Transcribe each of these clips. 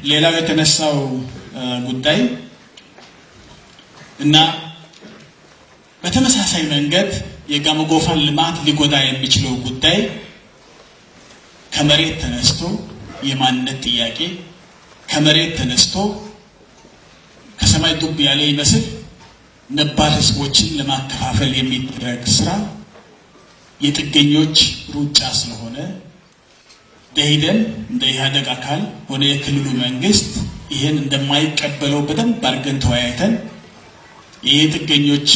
ሌላው የተነሳው ጉዳይ እና በተመሳሳይ መንገድ የጋሞ ጎፋን ልማት ሊጎዳ የሚችለው ጉዳይ ከመሬት ተነስቶ የማንነት ጥያቄ ከመሬት ተነስቶ ከሰማይ ዱብ ያለ ይመስል ነባር ህዝቦችን ለማከፋፈል የሚደረግ ስራ የጥገኞች ሩጫ ስለሆነ ደይደን እንደ ኢህአዴግ አካል ሆነ የክልሉ መንግስት ይሄን እንደማይቀበለው በደንብ አድርገን ተወያይተን ይሄ ጥገኞች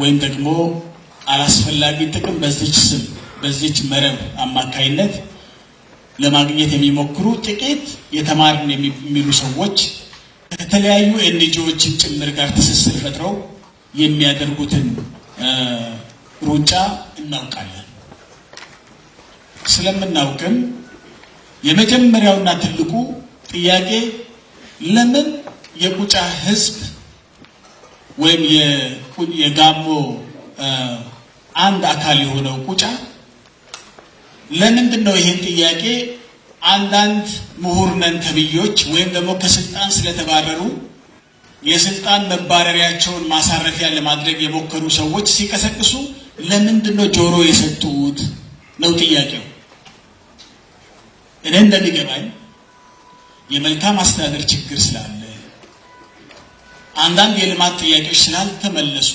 ወይም ደግሞ አላስፈላጊ ጥቅም በዚች መረብ አማካይነት ለማግኘት የሚሞክሩ ጥቂት የተማርን የሚሉ ሰዎች ከተለያዩ ኤንጂኦዎችን ጭምር ጋር ትስስር ፈጥረው የሚያደርጉትን ሩጫ እናውቃለን። ስለምናውቅም የመጀመሪያውና ትልቁ ጥያቄ ለምን የቁጫ ህዝብ ወይም የጋሞ አንድ አካል የሆነው ቁጫ ለምንድን ነው ይሄን ጥያቄ አንዳንድ ምሁር ነን ተብዮች ወይም ደግሞ ከስልጣን ስለተባረሩ የስልጣን መባረሪያቸውን ማሳረፊያ ለማድረግ የሞከሩ ሰዎች ሲቀሰቅሱ ለምንድን ነው ጆሮ የሰጡት ነው ጥያቄው። እኔ እንደሚገባኝ የመልካም አስተዳደር ችግር ስላለ አንዳንድ የልማት ጥያቄዎች ስላልተመለሱ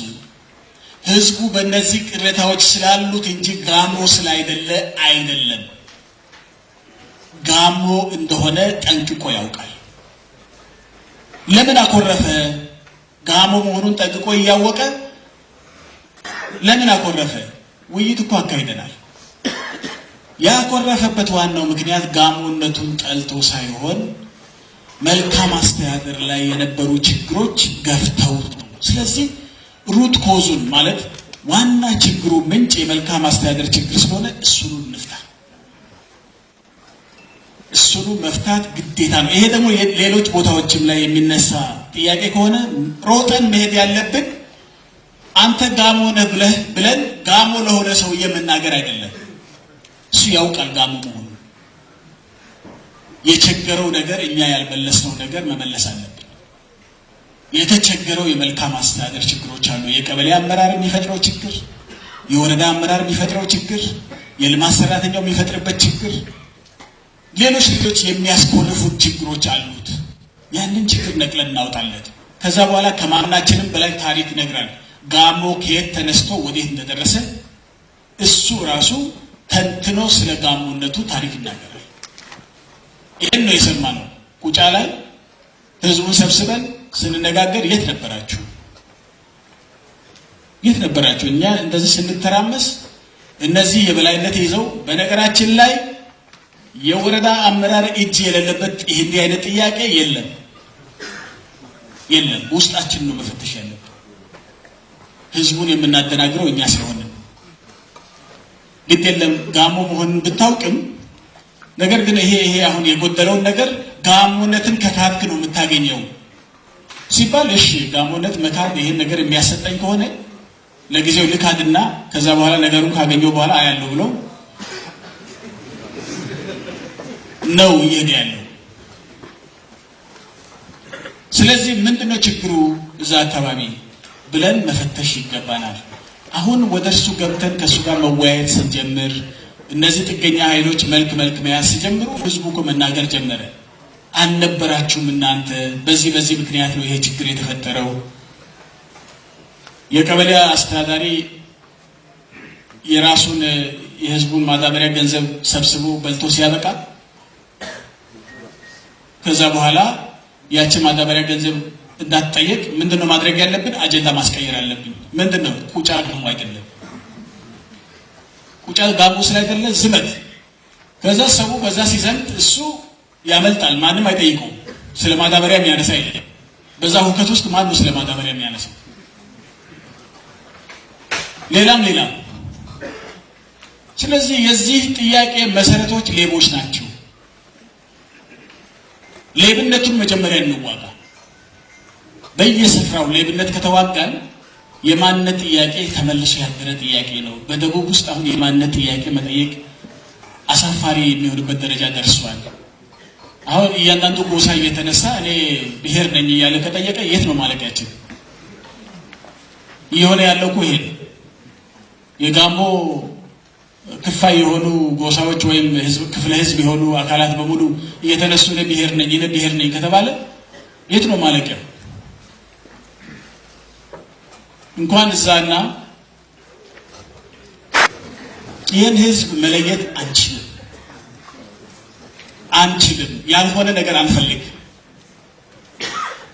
ህዝቡ በእነዚህ ቅሬታዎች ስላሉት እንጂ ጋሞ ስላይደለ አይደለም። ጋሞ እንደሆነ ጠንቅቆ ያውቃል። ለምን አኮረፈ? ጋሞ መሆኑን ጠንቅቆ እያወቀ ለምን አኮረፈ? ውይይት እኮ አካሂደናል። ያኮረፈበት ዋናው ምክንያት ጋሞነቱን ጠልቶ ሳይሆን መልካም አስተዳደር ላይ የነበሩ ችግሮች ገፍተውት ነው። ስለዚህ ሩት ኮዙን ማለት ዋና ችግሩ ምንጭ የመልካም አስተዳደር ችግር ስለሆነ እሱኑ እንፍታ። እሱኑ መፍታት ግዴታ ነው። ይሄ ደግሞ ሌሎች ቦታዎችም ላይ የሚነሳ ጥያቄ ከሆነ ሮጠን መሄድ ያለብን አንተ ጋሞ ነህ ብለን ጋሞ ለሆነ ሰውዬ መናገር አይደለም። እሱ ያውቃል ጋሞ መሆኑ። የቸገረው ነገር እኛ ያልመለስነው ነገር መመለስ አለብን። የተቸገረው የመልካም አስተዳደር ችግሮች አሉ። የቀበሌ አመራር የሚፈጥረው ችግር፣ የወረዳ አመራር የሚፈጥረው ችግር፣ የልማት ሰራተኛው የሚፈጥርበት ችግር፣ ሌሎች የሚያስኮርፉት ችግሮች አሉት። ያንን ችግር ነቅለን እናውጣለን። ከዛ በኋላ ከማናችንም በላይ ታሪክ ይነግራል። ጋሞ ከየት ተነስቶ ወዴት እንደደረሰ እሱ ራሱ ተንትኖ ስለ ጋሞነቱ ታሪክ ይናገራል። ይህን ነው የሰማነው። ቁጫ ላይ ህዝቡን ሰብስበን ስንነጋገር የት ነበራችሁ? የት ነበራችሁ? እኛ እንደዚህ ስንተራመስ እነዚህ የበላይነት ይዘው በነገራችን ላይ የወረዳ አመራር እጅ የሌለበት ይሄን አይነት ጥያቄ የለም። ውስጣችን ነው መፈተሽ ያለብን። ህዝቡን የምናደናግረው እኛ ስለሆነ ግድ የለም ጋሞ መሆኑን ብታውቅም ነገር ግን ይሄ አሁን የጎደለውን ነገር ጋሞነትን ከካድክ ነው የምታገኘው ሲባል እሺ ጋሞነት መካድ ይሄን ነገር የሚያሰጠኝ ከሆነ ለጊዜው ልካድና ከዛ በኋላ ነገሩን ካገኘው በኋላ አያለው ብሎ ነው ይሄን ያለው። ስለዚህ ምንድነው ችግሩ እዛ አካባቢ ብለን መፈተሽ ይገባናል። አሁን ወደርሱ ገብተን ከሱ ጋር መወያየት ስንጀምር እነዚህ ጥገኛ ኃይሎች መልክ መያዝ ሲጀምሩ ህዝቡ እኮ መናገር ጀመረ። አልነበራችሁም እናንተ በዚህ ምክንያት ነው ይሄ ችግር የተፈጠረው። የቀበሌ አስተዳዳሪ የራሱን የህዝቡን ማዳበሪያ ገንዘብ ሰብስቦ በልቶ ሲያበቃ ከዛ በኋላ ያቺ ማዳበሪያ ገንዘብ እንዳትጠየቅ ምንድነው ማድረግ ያለብን? አጀንዳ ማስቀየር አለብን። ምንድነው? ቁጫ ጋሞ አይደለም፣ ቁጫ ጋሞ ስላይደለ ዝመት። ከዛ ሰው በዛ ሲዘምት እሱ ያመልጣል። ማንም አይጠይቀው። ስለ ማዳበሪያ የሚያነሳ የለም። በዛ ሁከት ውስጥ ማን ነው ስለ ማዳበሪያ የሚያነሳው? ሌላም ስለዚህ የዚህ ጥያቄ መሰረቶች ሌቦች ናቸው። ሌብነቱን መጀመሪያ እንዋጋ። በየስፍራው ሌብነት ከተዋጋን የማንነት ጥያቄ ተመልሶ ያደረ ጥያቄ ነው። በደቡብ ውስጥ አሁን የማንነት ጥያቄ መጠየቅ አሳፋሪ የሚሆንበት ደረጃ ደርሷል። አሁን እያንዳንዱ ጎሳ እየተነሳ እኔ ብሔር ነኝ እያለ ከጠየቀ የት ነው ማለቂያችን? እየሆነ ያለው እኮ ይሄ ነው። የጋሞ ክፋይ የሆኑ ጎሳዎች ወይም ክፍለ ህዝብ የሆኑ አካላት በሙሉ እየተነሱ እኔ ብሔር ነኝ ከተባለ የት ነው ማለቂያው? እንኳን እዛና ይህን ህዝብ መለየት አንችልም። ያልሆነ ነገር አንፈልግ።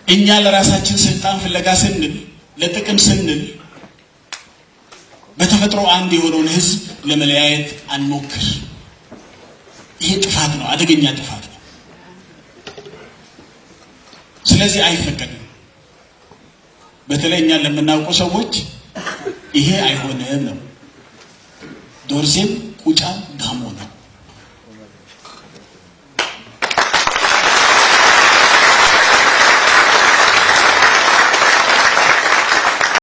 እኛ ለራሳችን ስልጣን ፍለጋ ስንል፣ ለጥቅም ስንል በተፈጥሮ አንድ የሆነውን ህዝብ ለመለያየት አንሞክር። ይሄ ጥፋት ነው፣ አደገኛ ጥፋት ነው። ስለዚህ አይፈቀድም። በተለይ እኛ ለምናውቁ ሰዎች ይሄ አይሆንም ነው። ዶርዜም ቁጫም